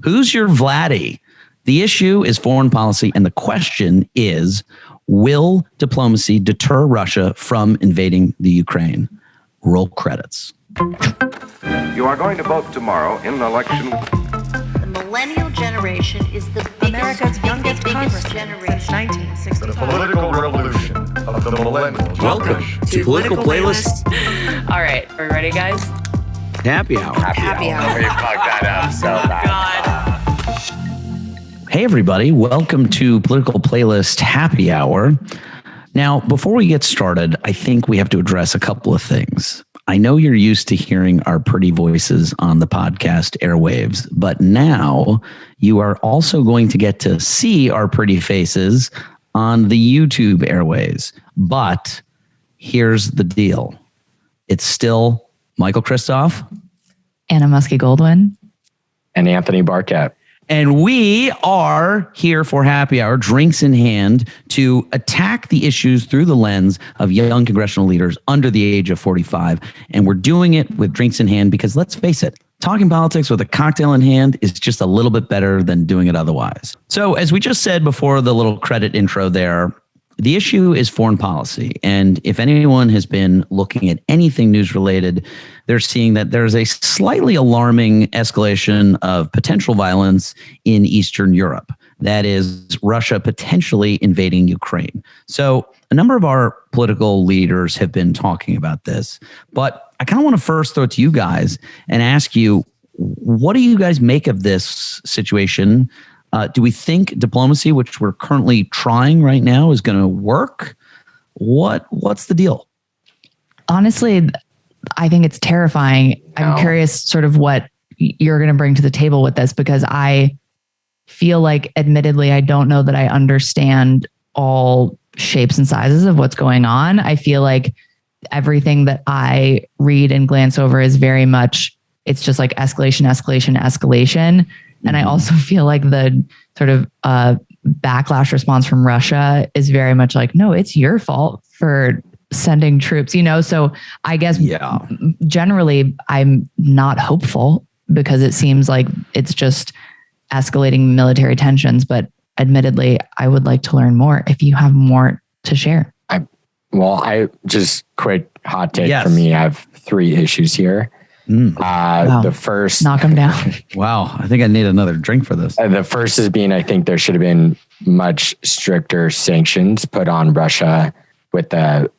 Who's your Vladdy? The issue is foreign policy, and the question is, will diplomacy deter Russia from invading the Ukraine? Roll credits. You are going to vote tomorrow in an election. The millennial generation is the America's youngest biggest generation since 1965. The political revolution of the millennials. Welcome to Political Playlist. All right, are we ready, guys? Happy Hour. Happy hour. We fucked that up so bad. God. Hey, everybody. Welcome to Political Playlist Happy Hour. Now, before we get started, I think we have to address a couple of things. I know you're used to hearing our pretty voices on the podcast airwaves, but now you are also going to get to see our pretty faces on the YouTube airwaves. But here's the deal. It's still Michael Kristoff. Anna Musky-Goldwyn. And Anthony Barkett. And we are here for happy hour, drinks in hand, to attack the issues through the lens of young congressional leaders under the age of 45. And we're doing it with drinks in hand because, let's face it, talking politics with a cocktail in hand is just a little bit better than doing it otherwise. So as we just said before the little credit intro there, the issue is foreign policy. And if anyone has been looking at anything news related, they're seeing that there's a slightly alarming escalation of potential violence in Eastern Europe. That is Russia potentially invading Ukraine. So a number of our political leaders have been talking about this, but I kind of want to first throw it to you guys and ask you, what do you guys make of this situation? Do we think diplomacy, which we're currently trying right now, is going to work? What's the deal? Honestly, I think it's terrifying. I'm curious sort of what you're going to bring to the table with this, because I feel like, admittedly, I don't know that I understand all shapes and sizes of what's going on. I feel like everything that I read and glance over is very much, it's just like escalation, escalation, escalation. And I also feel like the sort of backlash response from Russia is very much like, no, it's your fault for sending troops, so I guess generally I'm not hopeful, because it seems like it's just escalating military tensions. But admittedly, I would like to learn more if you have more to share. I just quick hot take from me. I have 3 issues here. Wow. The first, knock them down. Wow. I think I need another drink for this. The first is being, I think there should have been much stricter sanctions put on Russia with the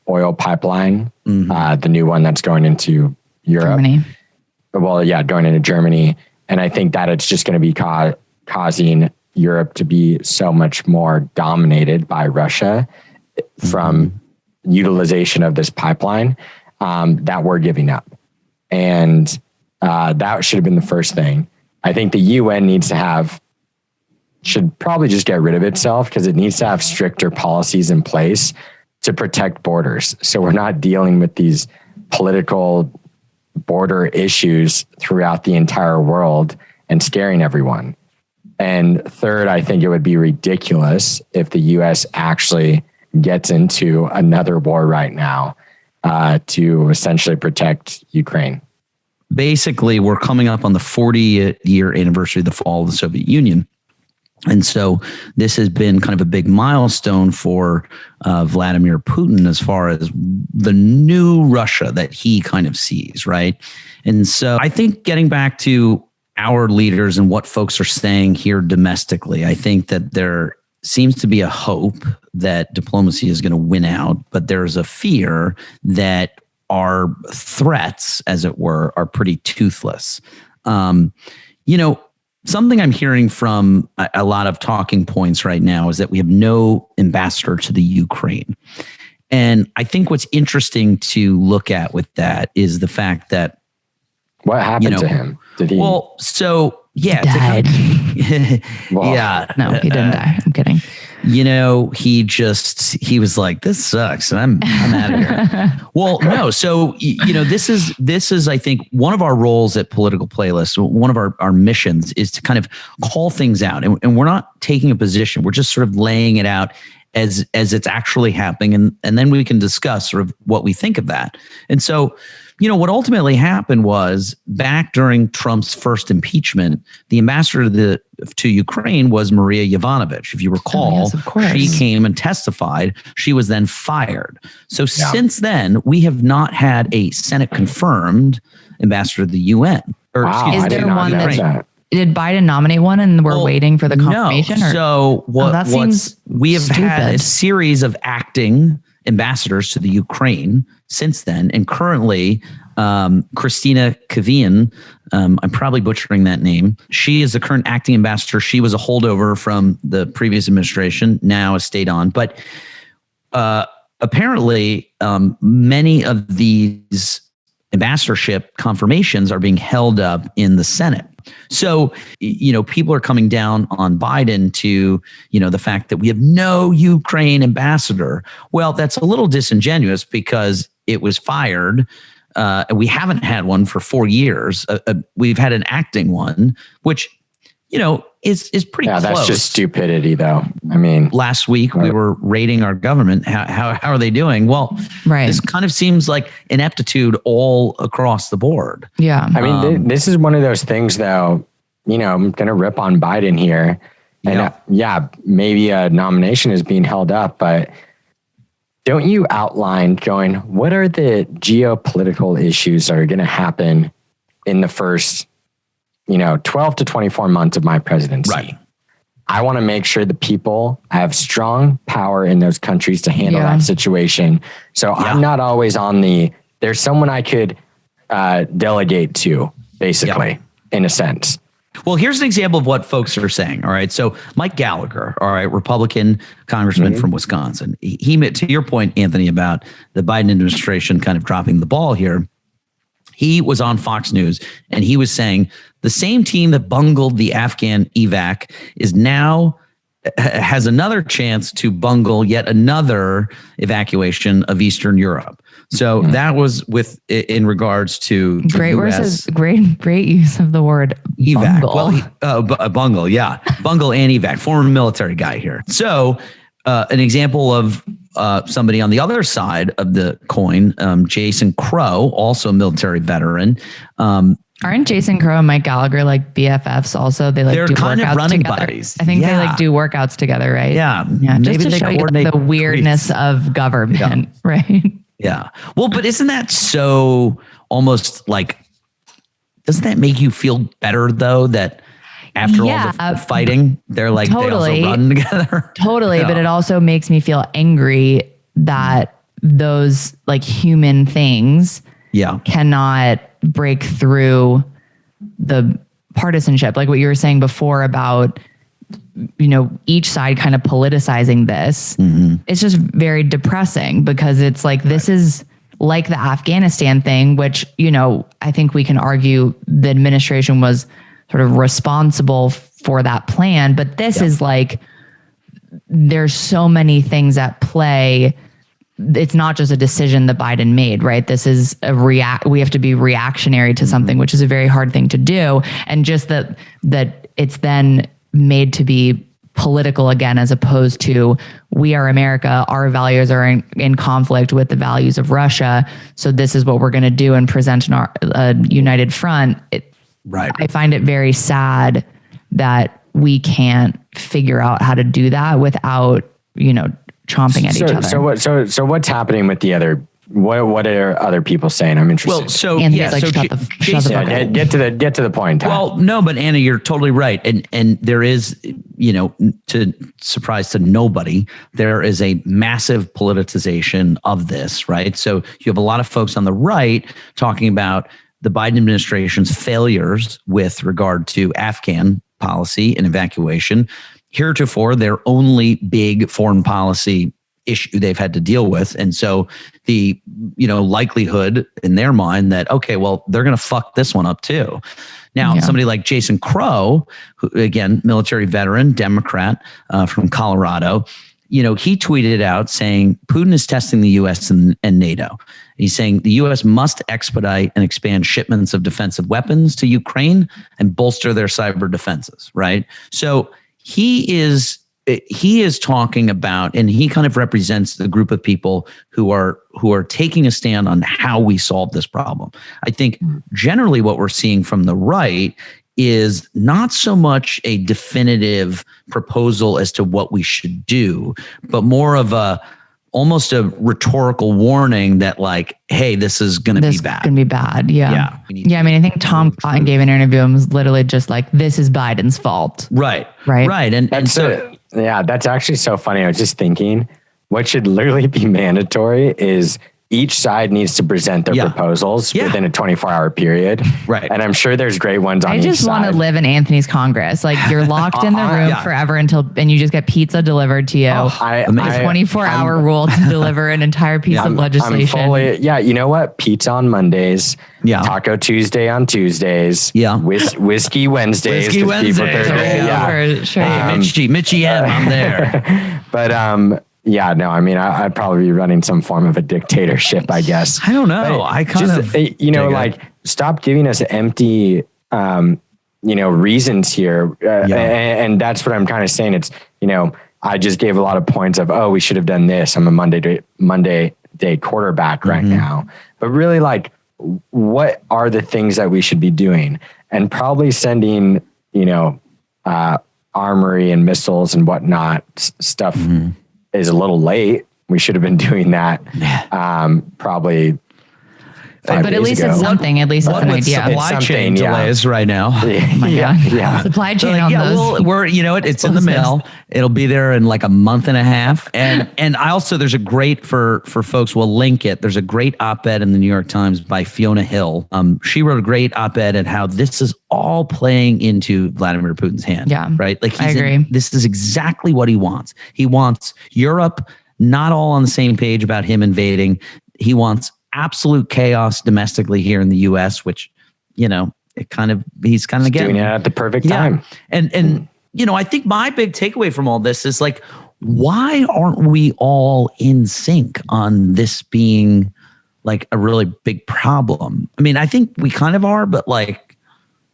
oil pipeline, the new one that's going into Europe. Germany. Well, yeah, going into Germany. And I think that it's just going to be causing Europe to be so much more dominated by Russia from utilization of this pipeline that we're giving up. And that should have been the first thing. I think the UN should probably just get rid of itself, because it needs to have stricter policies in place to protect borders. So we're not dealing with these political border issues throughout the entire world and scaring everyone. And third, I think it would be ridiculous if the US actually gets into another war right now to essentially protect Ukraine. Basically, we're coming up on the 40-year anniversary of the fall of the Soviet Union. And so this has been kind of a big milestone for Vladimir Putin as far as the new Russia that he kind of sees, right? And so I think getting back to our leaders and what folks are saying here domestically, I think that there seems to be a hope that diplomacy is going to win out, but there's a fear that our threats, as it were, are pretty toothless. Something I'm hearing from a lot of talking points right now is that we have no ambassador to the Ukraine. And I think what's interesting to look at with that is the fact that what happened to him? Did he? Well, so yeah, died. Yeah, no, he didn't die. I'm kidding. He was like, this sucks. I'm out of here. Well, no. So, this is, I think, one of our roles at Political Playlist. One of our missions is to kind of call things out. And we're not taking a position. We're just sort of laying it out as it's actually happening. And then we can discuss sort of what we think of that. And so what ultimately happened was back during Trump's first impeachment, the ambassador to Ukraine was Maria Yovanovitch. If you recall, yes, of course. She came and testified. She was then fired. So since then, we have not had a Senate confirmed ambassador to the UN. Wow, Is I there did not one know that that. Did Biden nominate one and we're waiting for the confirmation? No. So that seems we have had a stupid. series of acting ambassadors to the Ukraine since then, and currently Christina Kavian, I'm probably butchering that name. She is the current acting ambassador. She was a holdover from the previous administration, now has stayed on. But apparently, many of these ambassadorship confirmations are being held up in the Senate. So, people are coming down on Biden to, the fact that we have no Ukraine ambassador. Well, that's a little disingenuous because it was fired. And we haven't had one for 4 years. We've had an acting one, which, is pretty close. That's just stupidity, though. I mean, last week we were rating our government. How are they doing? Well, this kind of seems like ineptitude all across the board. Yeah. I mean, this is one of those things, though, I'm going to rip on Biden here. And maybe a nomination is being held up, but don't you outline, Join, what are the geopolitical issues that are going to happen in the first 12 to 24 months of my presidency? Right. I want to make sure the people have strong power in those countries to handle that situation. So I'm not always on there's someone I could delegate to, basically, in a sense. Well, here's an example of what folks are saying. All right. So Mike Gallagher, all right, Republican congressman from Wisconsin. He, to your point, Anthony, about the Biden administration kind of dropping the ball here. He was on Fox News and he was saying the same team that bungled the Afghan evac is now has another chance to bungle yet another evacuation of Eastern Europe. So that was in regards to great use of the word evac. bungle. Well, bungle, yeah, bungle and evac. Former military guy here. So an example of somebody on the other side of the coin, Jason Crow, also a military veteran. Aren't Jason Crow and Mike Gallagher like BFFs also? They're do kind workouts of running together. Buddies. I think they do workouts together, right? Yeah. Just to show you the weirdness of government, right? Yeah. Well, but isn't that so almost like, doesn't that make you feel better though that after all the fighting, they're like, totally. They also run together? Totally. Yeah. But it also makes me feel angry that those like human things cannot break through the partisanship. Like what you were saying before about, each side kind of politicizing this. It's just very depressing because it's like, this is like the Afghanistan thing, which, I think we can argue the administration was sort of responsible for that plan. But this is like, there's so many things at play. It's not just a decision that Biden made, right? This is we have to be reactionary to something, which is a very hard thing to do. And just that it's then made to be political again, as opposed to we are America, our values are in conflict with the values of Russia. So this is what we're going to do and present a united front. I find it very sad that we can't figure out how to do that without, chomping at each other. So what's happening with the other? What are other people saying? I'm interested. Well, so get to the point. Tom. Well, no, but Anna, you're totally right, and there is, to surprise to nobody, there is a massive politicization of this, right? So you have a lot of folks on the right talking about the Biden administration's failures with regard to Afghan policy and evacuation. Heretofore, their only big foreign policy issue they've had to deal with. And so the, likelihood in their mind that, okay, well, they're going to fuck this one up too. Now, somebody like Jason Crow, who, again, military veteran, Democrat from Colorado, he tweeted out saying Putin is testing the U.S. and NATO. He's saying the U.S. must expedite and expand shipments of defensive weapons to Ukraine and bolster their cyber defenses, right? So he is he is talking about, and he kind of represents the group of people who are taking a stand on how we solve this problem. I think generally what we're seeing from the right is not so much a definitive proposal as to what we should do, but more of almost a rhetorical warning that like, hey, this is going to be bad. This is going to be bad. Yeah. Yeah. I mean, I think Tom Cotton gave an interview and was literally just like, this is Biden's fault. Right. And so, that's actually so funny. I was just thinking what should literally be mandatory is each side needs to present their proposals within a 24-hour period. Right. And I'm sure there's great ones on each side. I just want to live in Anthony's Congress. Like you're locked in the room forever and you just get pizza delivered to you. A 24-hour rule to deliver an entire piece of legislation. You know what? Pizza on Mondays. Yeah. Taco Tuesday on Tuesdays. Yeah. Whiskey Wednesdays. Whiskey Wednesdays. Mitchie M, I'm there. But I'd probably be running some form of a dictatorship, I guess. I don't know. I kind of, like stop giving us empty, reasons here. And that's what I'm kind of saying. It's, I just gave a lot of points of, we should have done this. I'm a Monday day quarterback right now. But really, like, what are the things that we should be doing? And probably sending, armory and missiles and whatnot stuff. Is a little late. We should have been doing that probably 5 but days at least ago. it's something. At least it's an idea. Supply chain delays right now. Oh my God. Supply chain on those. We're it's in the mail. It'll be there in like a month and a half. And I also, there's a great for folks, we'll link it. There's a great op-ed in the New York Times by Fiona Hill. She wrote a great op-ed at how this is all playing into Vladimir Putin's hand. Yeah. Right. Like I agree. This is exactly what he wants. He wants Europe not all on the same page about him invading. He wants absolute chaos domestically here in the U.S., which, he's kind of doing it at the perfect time. And I think my big takeaway from all this is like, why aren't we all in sync on this being like a really big problem? I mean, I think we kind of are, but like,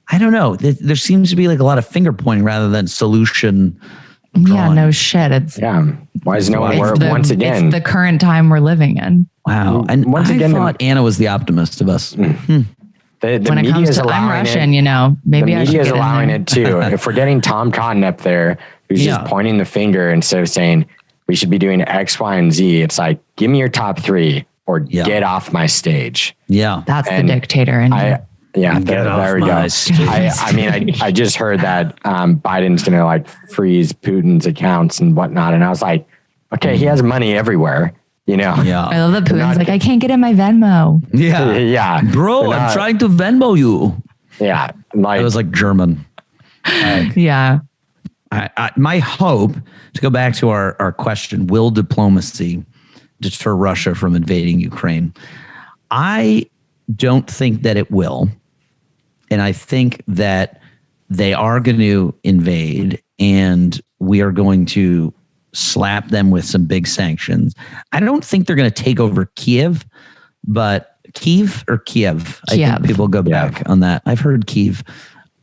I don't know. There seems to be like a lot of finger pointing rather than solution. Yeah, no shit. Why is no one once again? It's the current time we're living in. Wow. And once again, I thought Anna was the optimist of us. The when it comes to I'm Russian, maybe the media is allowing it too. If we're getting Tom Cotton up there, who's just pointing the finger instead of saying we should be doing X, Y, and Z, it's like, give me your top 3 or get off my stage. Yeah. That's the dictator. And there we go. I just heard that Biden's going to like freeze Putin's accounts and whatnot. And I was like, okay, he has money everywhere. Yeah. I love that Putin's like, I can't get in my Venmo. Yeah. Bro, I'm trying to Venmo you. Yeah. It was like German. Yeah. My hope, to go back to our question, will diplomacy deter Russia from invading Ukraine? I don't think that it will. And I think that they are going to invade and we are going to slap them with some big sanctions. I don't think they're going to take over Kiev, but Kiev. I think people go back on that. I've heard Kiev.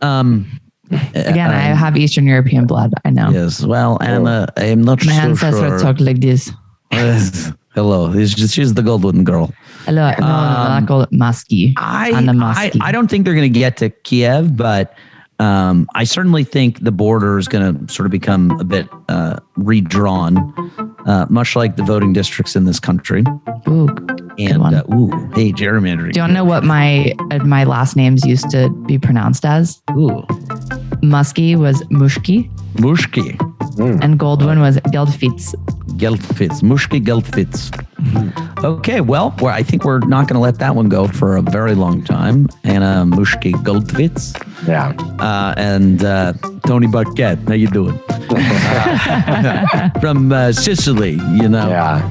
Again, I have Eastern European blood. I know. Yes. Well, Anna, I'm not My so ancestors sure. talk like this. Hello. She's the Goldwyn girl. Hello. No, I call it Musky. I don't think they're going to get to Kiev, but I certainly think the border is going to sort of become a bit redrawn, much like the voting districts in this country. Ooh, hey, gerrymandering. Do you want to know what my last names used to be pronounced as? Ooh. Musky was Mushki. Mushki. And Goldwyn was Geldfitz. Musky-Goldwyn. Okay, well, I think we're not going to let that one go for a very long time. Anna Musky-Goldwyn. Yeah. And Tony Barkett, how you doing? From Sicily, Yeah.